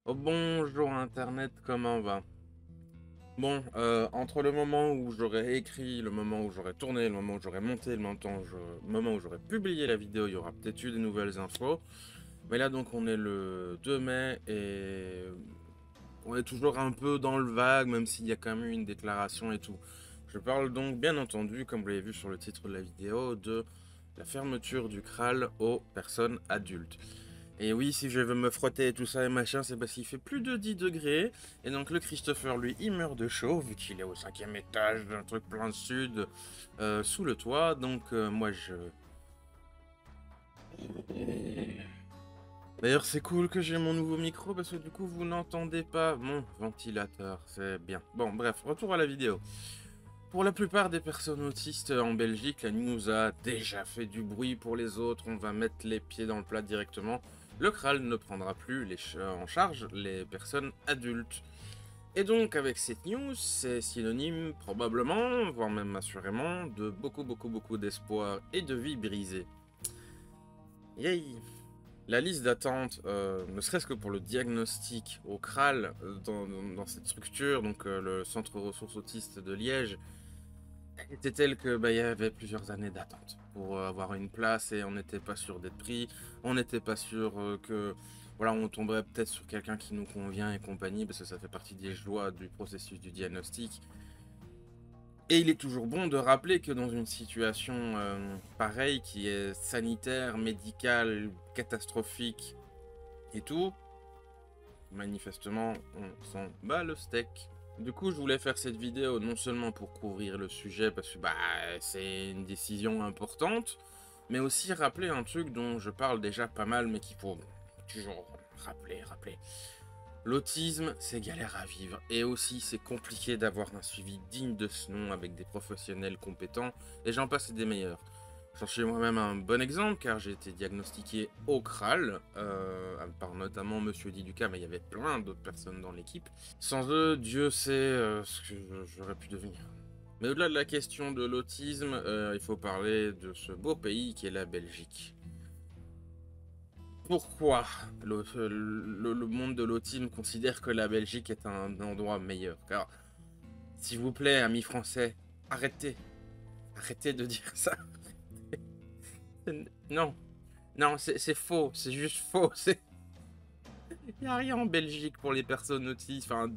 Oh, bonjour Internet, comment va? Bon, entre le moment où j'aurais écrit, le moment où j'aurais tourné, le moment où j'aurais monté, le moment où j'aurais publié la vidéo, il y aura peut-être eu des nouvelles infos. Mais là donc on est le 2 mai et on est toujours un peu dans le vague, même s'il y a quand même eu une déclaration et tout. Je parle donc bien entendu, comme vous l'avez vu sur le titre de la vidéo, de la fermeture du CRAL aux personnes adultes. Et oui, si je veux me frotter et tout ça et machin, c'est parce qu'il fait plus de 10 degrés. Et donc le Christopher, lui, il meurt de chaud, vu qu'il est au 5e étage d'un truc plein sud, sous le toit. Donc moi, je... D'ailleurs, c'est cool que j'ai mon nouveau micro, parce que du coup, vous n'entendez pas mon ventilateur. C'est bien. Bon, bref, retour à la vidéo. Pour la plupart des personnes autistes en Belgique, la news a déjà fait du bruit pour les autres, on va mettre les pieds dans le plat directement. Le CRAL ne prendra plus en charge les personnes adultes. Et donc avec cette news, c'est synonyme probablement, voire même assurément, de beaucoup d'espoir et de vies brisées. Yay! La liste d'attente, ne serait-ce que pour le diagnostic au CRAL, dans cette structure, donc le Centre ressources autistes de Liège, était tel que bah, y avait plusieurs années d'attente pour avoir une place et on n'était pas sûr d'être pris, on n'était pas sûr que voilà, on tomberait peut-être sur quelqu'un qui nous convient et compagnie, parce que ça fait partie des joies du processus du diagnostic. Et il est toujours bon de rappeler que dans une situation pareille, qui est sanitaire, médicale, catastrophique et tout, manifestement, on s'en bat le steak. Du coup, je voulais faire cette vidéo non seulement pour couvrir le sujet, parce que bah, c'est une décision importante, mais aussi rappeler un truc dont je parle déjà pas mal, mais qu'il faut toujours rappeler. L'autisme, c'est galère à vivre, et aussi c'est compliqué d'avoir un suivi digne de ce nom avec des professionnels compétents, et j'en passe des meilleurs. J'en suis moi-même un bon exemple, car j'ai été diagnostiqué au CRAL, par notamment Monsieur Diduca, mais il y avait plein d'autres personnes dans l'équipe. Sans eux, Dieu sait ce que j'aurais pu devenir. Mais au-delà de la question de l'autisme, il faut parler de ce beau pays qui est la Belgique. Pourquoi le monde de l'autisme considère que la Belgique est un endroit meilleur? Car, s'il vous plaît, amis français, arrêtez de dire ça. Non, non, c'est faux, c'est juste faux. Il n'y a rien en Belgique pour les personnes autistes. Enfin,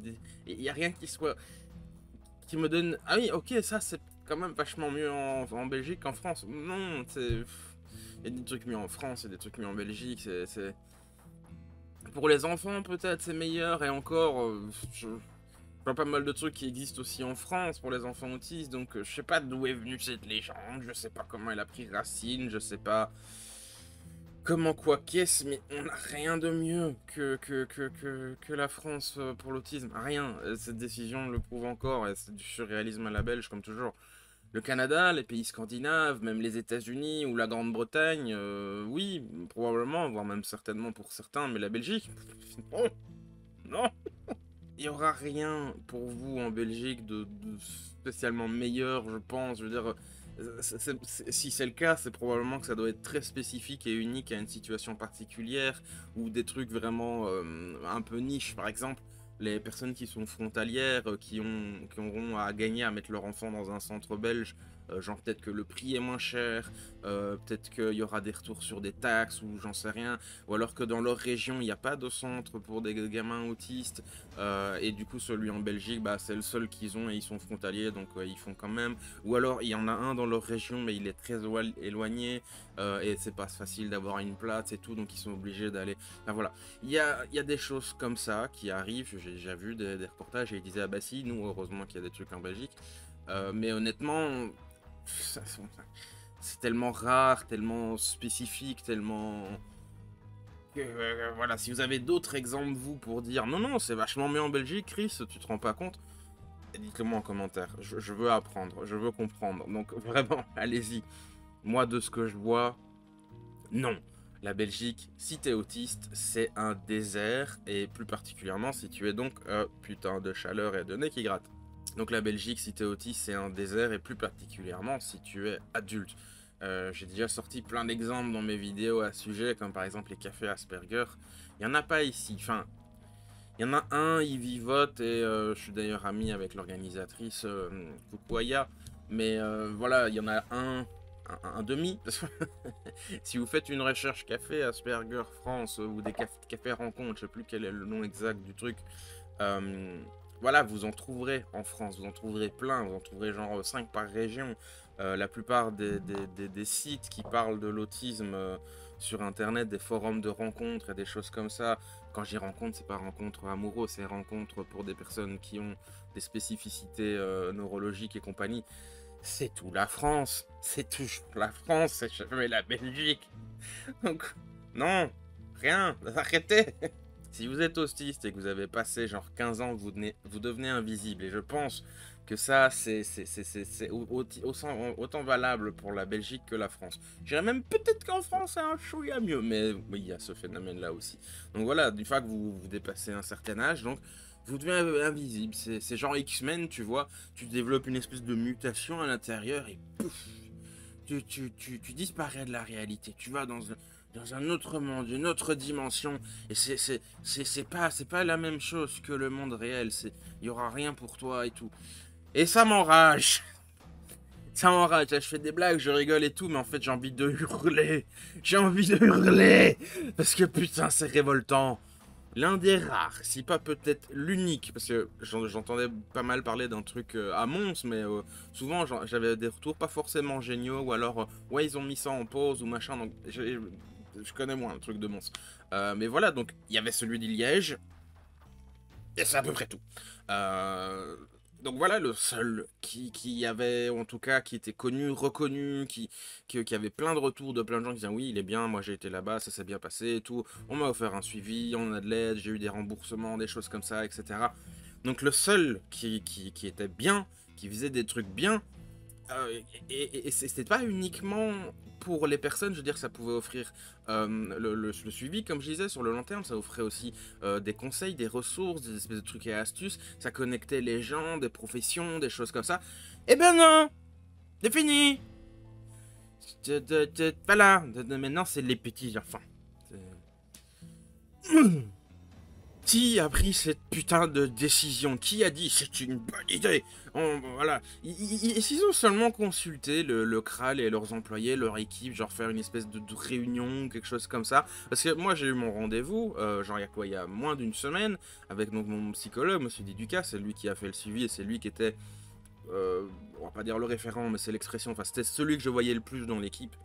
il n'y a rien qui me donne. Ah oui, ok, ça c'est quand même vachement mieux en Belgique qu'en France. Non, c'est. Il y a des trucs mieux en France, il y a des trucs mieux en Belgique. Pour les enfants, peut-être c'est meilleur. Et encore, je vois pas mal de trucs qui existent aussi en France pour les enfants autistes. Donc, je sais pas d'où est venue cette légende. Je sais pas comment elle a pris racine. Je sais pas. Comment quoi qu'est-ce, mais on n'a rien de mieux que la France pour l'autisme. Rien. Cette décision le prouve encore, et c'est du surréalisme à la belge, comme toujours. Le Canada, les pays scandinaves, même les États-Unis ou la Grande-Bretagne, oui, probablement, voire même certainement pour certains, mais la Belgique, non, non. Il n'y aura rien pour vous en Belgique de spécialement meilleur, je pense. Je veux dire, si c'est le cas, c'est probablement que ça doit être très spécifique et unique à une situation particulière ou des trucs vraiment un peu niche. Par exemple, les personnes qui sont frontalières, qui auront à gagner à mettre leur enfant dans un centre belge, genre peut-être que le prix est moins cher, peut-être qu'il y aura des retours sur des taxes ou j'en sais rien, ou alors que dans leur région il n'y a pas de centre pour des gamins autistes. Et du coup, celui en Belgique, bah, c'est le seul qu'ils ont et ils sont frontaliers, donc ils font quand même. Ou alors, il y en a un dans leur région, mais il est très éloigné et c'est pas facile d'avoir une place et tout, donc ils sont obligés d'aller. Enfin voilà, il y a des choses comme ça qui arrivent. J'ai déjà vu des reportages et ils disaient, ah bah si, nous, heureusement qu'il y a des trucs en Belgique. Mais honnêtement, c'est tellement rare, tellement spécifique, tellement voilà, si vous avez d'autres exemples, vous, pour dire non, non, c'est vachement mieux en Belgique, Chris, tu te rends pas compte? Dites-le moi en commentaire. Je veux apprendre, je veux comprendre. Donc, vraiment, allez-y. Moi, de ce que je vois, non. La Belgique, si t'es autiste, c'est un désert, et plus particulièrement si tu es donc putain de chaleur et de nez qui gratte. Donc la Belgique, si t'es autiste, c'est un désert, et plus particulièrement si tu es adulte. J'ai déjà sorti plein d'exemples dans mes vidéos à ce sujet, comme par exemple les cafés Asperger. Il n'y en a pas ici. Enfin, Il y en a un, il vivote, et je suis d'ailleurs ami avec l'organisatrice Fukuaya. Mais voilà, il y en a un demi. Si vous faites une recherche café Asperger France ou des cafés rencontres, je sais plus quel est le nom exact du truc. euh, voilà, vous en trouverez en France, vous en trouverez plein, vous en trouverez genre 5 par région. La plupart des sites qui parlent de l'autisme sur internet, des forums de rencontres et des choses comme ça. Quand j'y rencontre, c'est pas rencontre amoureux, c'est rencontre pour des personnes qui ont des spécificités neurologiques et compagnie. C'est tout la France, c'est toujours la France, c'est jamais la Belgique. Donc, non, rien, arrêtez. Si vous êtes autiste et que vous avez passé genre 15 ans, vous devenez invisible. Et je pense que ça, c'est autant valable pour la Belgique que la France. Je dirais même peut-être qu'en France, c'est un chouïa mieux. Mais oui, il y a ce phénomène-là aussi. Donc voilà, du fait que vous dépassez un certain âge, donc vous devenez invisible. C'est genre X-Men, tu vois. Tu développes une espèce de mutation à l'intérieur et pouf, tu disparais de la réalité. Tu vas dans un autre monde, une autre dimension. Et c'est pas la même chose que le monde réel. Il y aura rien pour toi et tout. Et ça m'enrage. Ça m'enrage. Je fais des blagues, je rigole et tout, mais en fait j'ai envie de hurler. J'ai envie de hurler. Parce que putain, c'est révoltant. L'un des rares, si pas peut-être l'unique, parce que j'entendais pas mal parler d'un truc à Mons, mais souvent j'avais des retours pas forcément géniaux, ou alors ouais ils ont mis ça en pause ou machin, donc je connais moins le truc de Mons. Mais voilà, donc il y avait celui de Liège, et c'est à peu près tout. Euh, donc voilà le seul qui avait, en tout cas, qui était connu, reconnu, qui avait plein de retours de plein de gens qui disaient oui, il est bien, moi j'ai été là-bas, ça s'est bien passé et tout. On m'a offert un suivi, on a de l'aide, j'ai eu des remboursements, des choses comme ça, etc. Donc le seul qui était bien, qui faisait des trucs bien, et c'était pas uniquement pour les personnes, je veux dire, ça pouvait offrir le suivi, comme je disais, sur le long terme, ça offrait aussi des conseils, des ressources, des espèces de trucs et astuces, ça connectait les gens, des professions, des choses comme ça. Eh ben non, c'est fini. Voilà, maintenant c'est les petits enfants. Qui a pris cette putain de décision? Qui a dit c'est une bonne idée? Voilà. S'ils ont seulement consulté le Kral et leurs employés, leur équipe, genre faire une espèce de réunion, quelque chose comme ça. Parce que moi j'ai eu mon rendez-vous, genre il y a moins d'une semaine, avec donc mon psychologue, monsieur Diduca, c'est lui qui a fait le suivi et c'est lui qui était, on va pas dire le référent, mais c'est l'expression, enfin c'était celui que je voyais le plus dans l'équipe.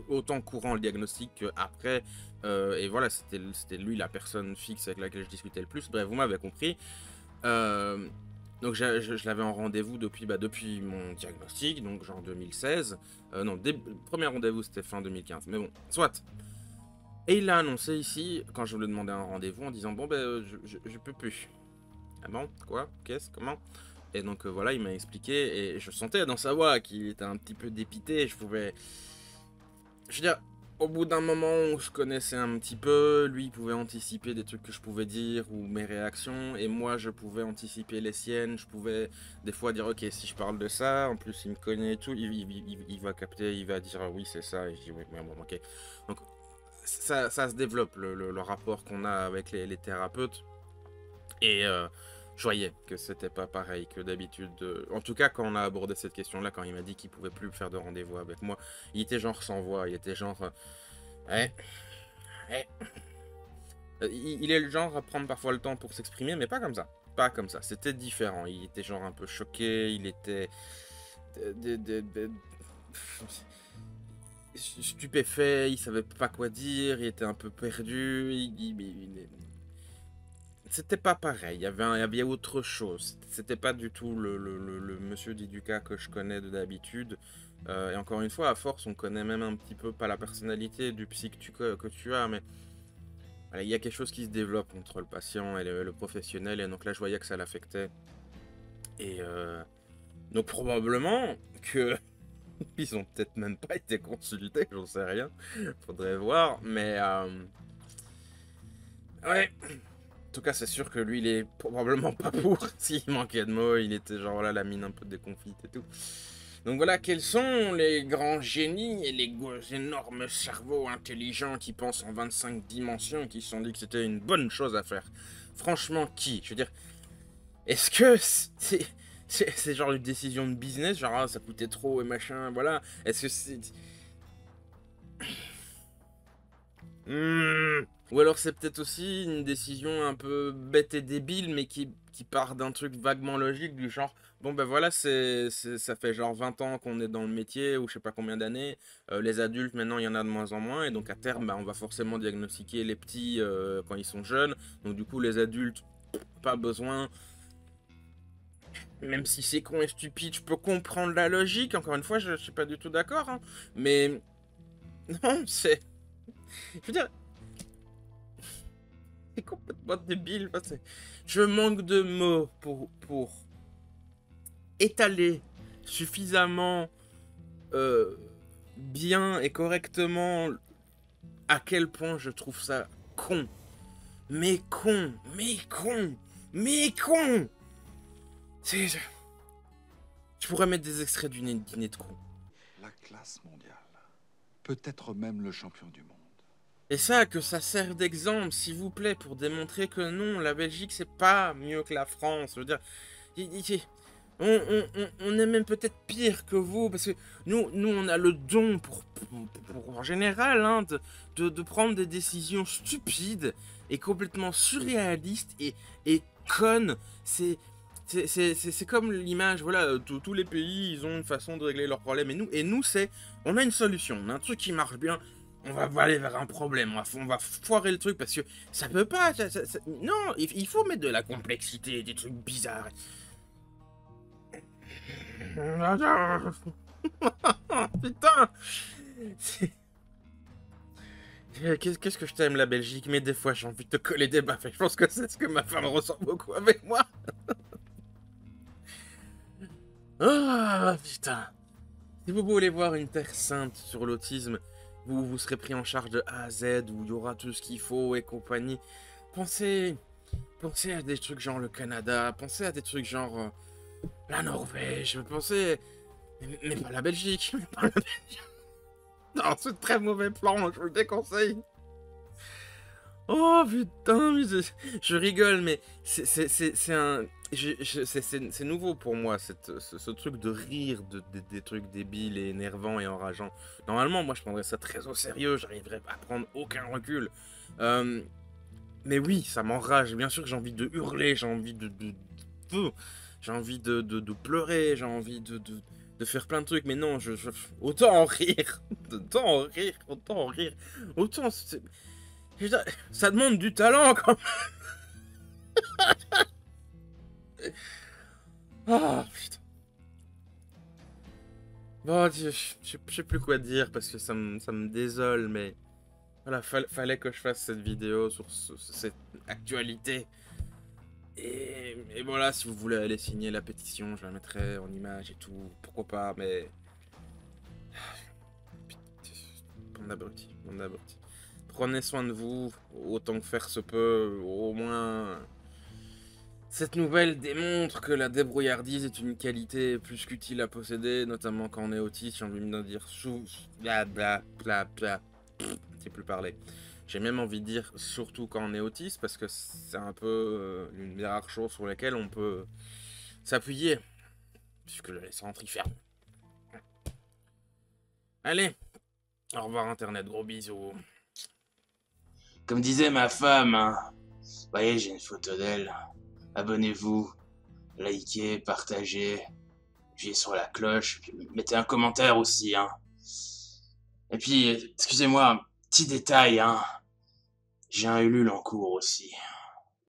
Autant courant le diagnostic qu'après. Et voilà, c'était lui la personne fixe avec laquelle je discutais le plus. Bref, vous m'avez compris. Donc je l'avais en rendez-vous depuis mon diagnostic, donc genre 2016. Non, le premier rendez-vous c'était fin 2015. Mais bon, soit. Et il l'a annoncé ici, quand je lui ai demandé un rendez-vous, en disant bon ben je peux plus. Ah bon? Quoi? Qu'est-ce? Comment? Et donc voilà, il m'a expliqué et je sentais dans sa voix qu'il était un petit peu dépité. Je veux dire, au bout d'un moment, on se connaissait un petit peu, lui il pouvait anticiper des trucs que je pouvais dire ou mes réactions, et moi je pouvais anticiper les siennes, je pouvais des fois dire ok, si je parle de ça, en plus il me connaît et tout, il va capter, il va dire oui c'est ça, et je dis oui, mais bon, ok. Donc ça se développe, le rapport qu'on a avec les thérapeutes, et je voyais que c'était pas pareil que d'habitude. En tout cas, quand on a abordé cette question-là, quand il m'a dit qu'il pouvait plus faire de rendez-vous avec moi, il était genre sans voix, il était genre ouais, ouais. Il est le genre à prendre parfois le temps pour s'exprimer, mais pas comme ça. Pas comme ça. C'était différent. Il était genre un peu choqué, il était stupéfait, il savait pas quoi dire, il était un peu perdu. C'était pas pareil, il y avait autre chose. C'était pas du tout le monsieur Diduca que je connais de d'habitude. Et encore une fois, à force, on connaît même un petit peu, pas la personnalité du psy que tu as, mais voilà, il y a quelque chose qui se développe entre le patient et le professionnel. Et donc là, je voyais que ça l'affectait. Et donc probablement que ils ont peut-être même pas été consultés, j'en sais rien. Faudrait voir, mais ouais. En tout cas, c'est sûr que lui, il est probablement pas pour. S'il manquait de mots, il était genre là, la mine un peu déconfite et tout. Donc voilà, quels sont les grands génies et les énormes cerveaux intelligents qui pensent en 25 dimensions, qui se sont dit que c'était une bonne chose à faire? Franchement, qui? Je veux dire, est-ce que c'est genre une décision de business, genre ah, ça coûtait trop et machin, voilà. Est-ce que c'est... Ou alors c'est peut-être aussi une décision un peu bête et débile, mais qui part d'un truc vaguement logique, du genre, bon ben voilà, ça fait genre 20 ans qu'on est dans le métier, ou je sais pas combien d'années, les adultes maintenant il y en a de moins en moins, et donc à terme bah, on va forcément diagnostiquer les petits quand ils sont jeunes, donc du coup les adultes, pas besoin, même si c'est con et stupide, je peux comprendre la logique, encore une fois je suis pas du tout d'accord, hein, mais non, je veux dire, c'est complètement débile. Enfin, je manque de mots pour étaler suffisamment bien et correctement à quel point je trouve ça con. Mais con, mais con, mais con. Je pourrais mettre des extraits du dîner de con. La classe mondiale. Peut-être même le champion du monde. Et ça, que ça sert d'exemple, s'il vous plaît, pour démontrer que non, la Belgique, c'est pas mieux que la France. Je veux dire, on est même peut-être pire que vous, parce que nous on a le don, en général, hein, de prendre des décisions stupides et complètement surréalistes et connes. C'est comme l'image, voilà, tous les pays, ils ont une façon de régler leurs problèmes, et nous on a une solution, on a un truc qui marche bien, on va aller vers un problème, on va foirer le truc, parce que ça peut pas, non, il faut mettre de la complexité, des trucs bizarres. Putain. Qu'est-ce que je t'aime la Belgique, mais des fois j'ai envie de te coller des baffes, et je pense que c'est ce que ma femme ressent beaucoup avec moi. Ah putain. Si vous voulez voir une terre sainte sur l'autisme, vous serez pris en charge de A à Z, où il y aura tout ce qu'il faut et compagnie, pensez à des trucs genre le Canada, pensez à des trucs genre la Norvège, pensez... Mais pas la Belgique, mais pas la Belgique. Non, c'est très mauvais plan, je vous le déconseille. Oh putain, mais je rigole, mais c'est un... C'est nouveau pour moi, ce truc de rire des trucs débiles et énervants et enrageants. Normalement, moi, je prendrais ça très au sérieux, j'arriverais à prendre aucun recul. Mais oui, ça m'enrage. Bien sûr que j'ai envie de hurler, j'ai envie j'ai envie de pleurer, j'ai envie de faire plein de trucs, mais non, autant en rire, autant en rire, autant... Ça demande du talent, quand même. Oh, putain. Bon, je sais plus quoi dire, parce que ça me désole, mais... Voilà, fallait que je fasse cette vidéo sur cette actualité. Et voilà, si vous voulez aller signer la pétition, je la mettrai en image et tout, pourquoi pas, mais... Mon abruti. Prenez soin de vous, autant que faire se peut, au moins... Cette nouvelle démontre que la débrouillardise est une qualité plus qu'utile à posséder, notamment quand on est autiste, j'ai envie de dire... C'est plus parler. J'ai même envie de dire, surtout quand on est autiste, parce que c'est un peu une des rares choses sur lesquelles on peut s'appuyer, puisque les centres y ferment. Allez, au revoir Internet, gros bisous. Comme disait ma femme, hein, voyez, j'ai une photo d'elle. Abonnez-vous, likez, partagez, appuyez sur la cloche, puis mettez un commentaire aussi, hein. Et puis, excusez-moi, un petit détail, hein. J'ai un Ulule en cours aussi.